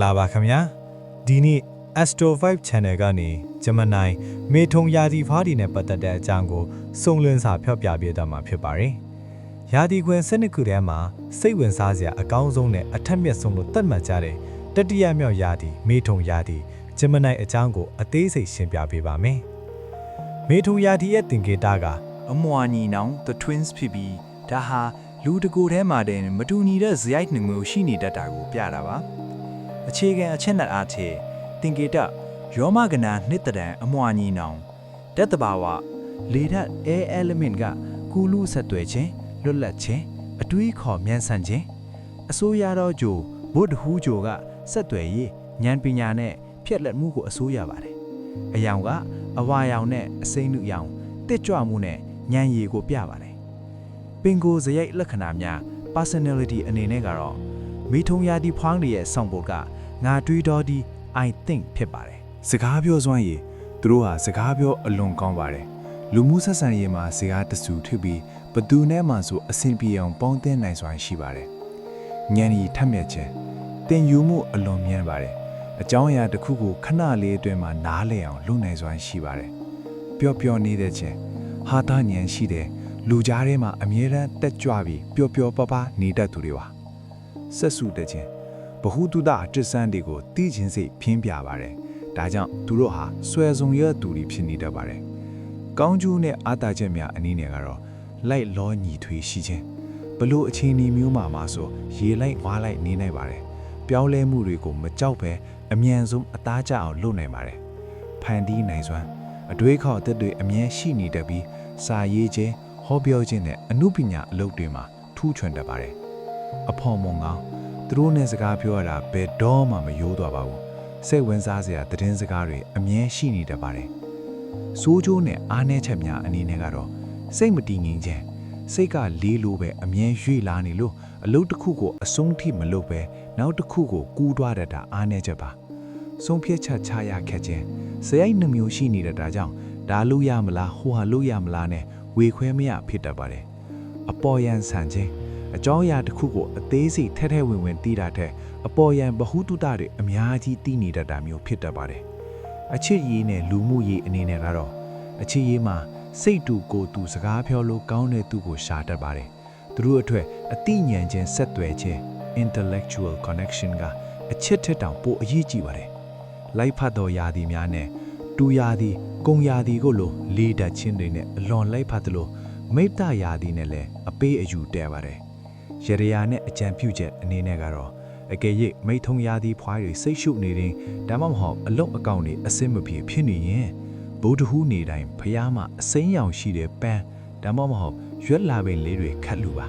လာပါခင်ဗျာဒီနေ့ Astro 5 Channel ကနေဂျမနိုင်းမေထုံယာဒီဖားဒီနဲ့ပတ်သက်တဲ့အကြောင်းကိုစုံလင်စာဖျောက်ပြပေးသွားမှာဖြစ်ပါတယ်။ယာဒီခွင်စနစ်ခုထဲမှာစိတ်ဝင်စားစရာအကောင်းဆုံးနဲ့အထက်မြက်ဆုံးလို့သတ်မှတ်ကြတဲ့တတိယမြောက်ယာဒီမေထုံယာဒီဂျမနိုင်းအကြောင်းကိုအသေးစိတ်ရှင်းပြပေးပါမယ်။မေထုံယာဒီရဲ့သင်္ကေတကအမွာညီနောင် The Twins ဖြစ်ပြီးဒါဟာလူတကူထဲမှာတည်းမတူညီတဲ့ဇယိုက်နှမျိုးရှိနေတတ်တာကိုပြတာပါ။အခြေခံအချက်နဲ့အားဖြင့်သင်္ကေတရောမကနာနှစ်တံအမွာညီနောင်တက်တဘာဝလေဓာတ် air element ကကူလူဆက်သွယ်ခြင်းလွတ်လပ်ခြင်းအတွေးခေါ်မြန်ဆန်ခြင်းအစိုးရတော်ဂျိုဘုဒ္ဓဟူးဂျိုကဆက်သွယ်ရေးဉာဏ်ပညာနဲ့ဖြက်လက်မှုကိုအစိုးရပါတယ်အယောင်ကအဝါရောင်နဲ့အစိမ့်နုရောင်တစ်ကြွမှုနဲ့ဉာဏ်ရည်ကိုပြပါတယ်ပင်ကိုဇယိုက်လက္ခဏာများ personality အနေနဲ့ကတော့မိထုံယာဒီဖွားတွေရဲ့ဆောင်ပုဒ်ကငါတွေးတော်ဒီ I think ဖြစ်ပါတယ်စကားပြောစွမ်းရည်သူတို့ဟာစကားပြောအလွန်ကောင်းပါတယ်လူမှုဆက်ဆံရေးမှာစကားတဆူထွေပြီးဘသူနဲ့မှဆိုအဆင်ပြေအောင်ပေါင်းသင်းနိုင်စွမ်းရှိပါတယ်ဉာဏ်ရည်ထက်မြက်ခြင်းတင်ယူမှုအလွန်မြတ်ပါတယ်အကြောင်းအရာတစ်ခုကိုခဏလေးအတွင်းမှာနားလည်အောင်လုပ်နိုင်စွမ်းရှိပါတယ်ပျော့ပျော့နေတဲ့ခြင်းဟာတာဉာဏ်ရှိတဲ့လူကြားထဲမှာအမြဲတမ်းတက်ကြွပြီးပျော့ပျော့ပါပါနေတတ်သူတွေပါဆက်စုတဲ့ခြင်းဘ ഹു တုဒအတ္တစံတွေကိုသိချင်းစိတ်ဖြင်းပြပါတယ်ဒါကြောင့်သူတို့ဟာဆွဲစုံရသူတွေဖြစ်နေတတ်ပါတယ်ကောင်းကျိုးနဲ့အာသာချက်များအနေနဲ့ကတော့လိုက်လောညီထွေရှိခြင်းဘလို့အခြေအနေမျိုးမှာဆိုရေလိုက်ဝါလိုက်နေနိုင်ပါတယ်ပြောင်းလဲမှုတွေကိုမကြောက်ပဲအမြန်ဆုံးအသားကျအောင်လုပ်နိုင်ပါတယ်ဖန်တီးနိုင်စွမ်းအတွေးခေါ်သက်တွေအမြဲရှိနေတတ်ပြီးစာရေးခြင်းဟောပြောခြင်းနဲ့အမှုပညာအလုပ်တွေမှာထူးချွန်တတ်ပါတယ်အဖော်မုံကောင်းသူတို့နဲ့စကားပြောရတာဘယ်တော့မှမယိုးသွားပါဘူးစိတ်ဝင်စားစရာသတင်းစကားတွေအမြဲရှိနေတတ်ပါတယ်စိုးကျိုးနဲ့အားနည်းချက်များအနေနဲ့ကတော့စိတ်မတည်ငြိမ်ခြင်းစိတ်ကလေးလိုပဲအမြဲရွေ့လာနေလို့အလုပ်တစ်ခုကိုအဆုံးထိမလုပ်ပဲနောက်တစ်ခုကိုကူးသွားတတ်တာအားနည်းချက်ပါဆုံးဖြတ်ချက်ချရခက်ခြင်းစရိုက်နှမျိုးရှိနေတတ်တာကြောင့်ဒါလို့ရမလားဟိုဟာလို့ရမလားနဲ့ဝေခွဲမရဖြစ်တတ်ပါတယ်အပေါ်ယံဆန်ခြင်းအကြောင်းအရာတစ်ခုကိုအသေးစိတ်ထဲထဲဝင်ဝင်သိတာတဲ့အပေါ်ယံဘ ഹു တုတတွေအများကြီးသိနေတတ်တာမျိုးဖြစ်တတ်ပါတယ်အချစ်ရေးနဲ့လူမှုရေးအနေနဲ့ကတော့အချစ်ရေးမှာစိတ်တူကိုယ်တူစကားပြောလို့ကောင်းတဲ့သူကိုရှာတတ်ပါတယ်သူတို့အတွက်အသိဉာဏ်ချင်းဆက်သွယ်ခြင်း intellectual connection ကအချစ်ထက်တောင်ပိုအရေးကြီးပါတယ်လိုက်ဖတ်တော်ယာဒီများနဲ့တူယာဒီကုံယာဒီကိုလိုလေးတက်ချင်းတွေနဲ့အလွန်လိုက်ဖတ်သလိုမိတ္တယာဒီနဲ့လည်းအပေးအယူတဲပါတယ်ရရယာနဲ့အကြံပြုချက်အနေနဲ့ကတော့အကယ်၍မိထုံယာဒီဖွားတွေစိတ်ရှုနေရင်ဒါမှမဟုတ်အလုတ်အကောင့်တွေအစင်မပြေဖြစ်နေရင်ဗုဒ္ဓဟူးနေတိုင်းဖျားမှာအစိမ်းရောင်ရှိတဲ့ပန်းဒါမှမဟုတ်ရွက်လာပင်လေးတွေခတ်လူပါ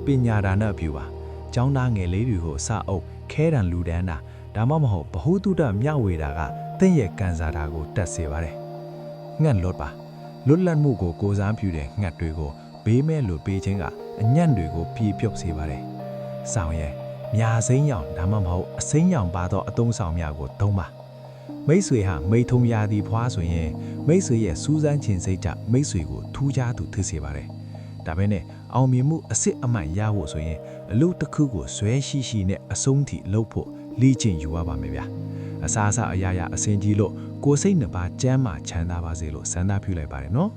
ပညာဒါနပြုပါကျောင်းသားငယ်လေးတွေကိုစအုပ်ခဲတံလူဒန်းတာဒါမှမဟုတ်ဘ ഹു တုတမျှဝေတာကတင့်ရဲ့ကန်စာတာကိုတက်စေပါတယ်ငှက်လွတ်ပါလွတ်လပ်မှုကိုကိုစားပြုတဲ့ငှက်တွေကိုဘေးမဲ့လို့ပေးခြင်းကအညံ့တွေကိုပြေပြုတ်စေပါတယ်ဆောင်ရဲမြာစိမ်းရောင်ဒါမှမဟုတ်အစိမ်းရောင်ပါသောအသုံးဆောင်များကိုသုံးပါမိတ်ဆွေဟာမိထုံယာဒီဖွားဆိုရင်မိတ်ဆွေရဲ့စူးစမ်းခြင်းစိတ်ဓာတ်မိတ်ဆွေကိုထူးခြားသူဖြစ်စေပါတယ်ဒါပဲနဲ့အောင်မြင်မှုအစစ်အမှန်ရဖို့ဆိုရင်အလုပ်တစ်ခုကိုဇွဲရှိရှိနဲ့အဆုံးထိလုပ်ဖို့လေ့ကျင့်ယူရပါမယ်ဗျာအစားအစာအရာရာအစင်ကြီးလို့ကိုယ်စိတ်နှစ်ပါးကျမ်းမာချမ်းသာပါစေလို့ဆန္ဒပြုလိုက်ပါတယ်နော်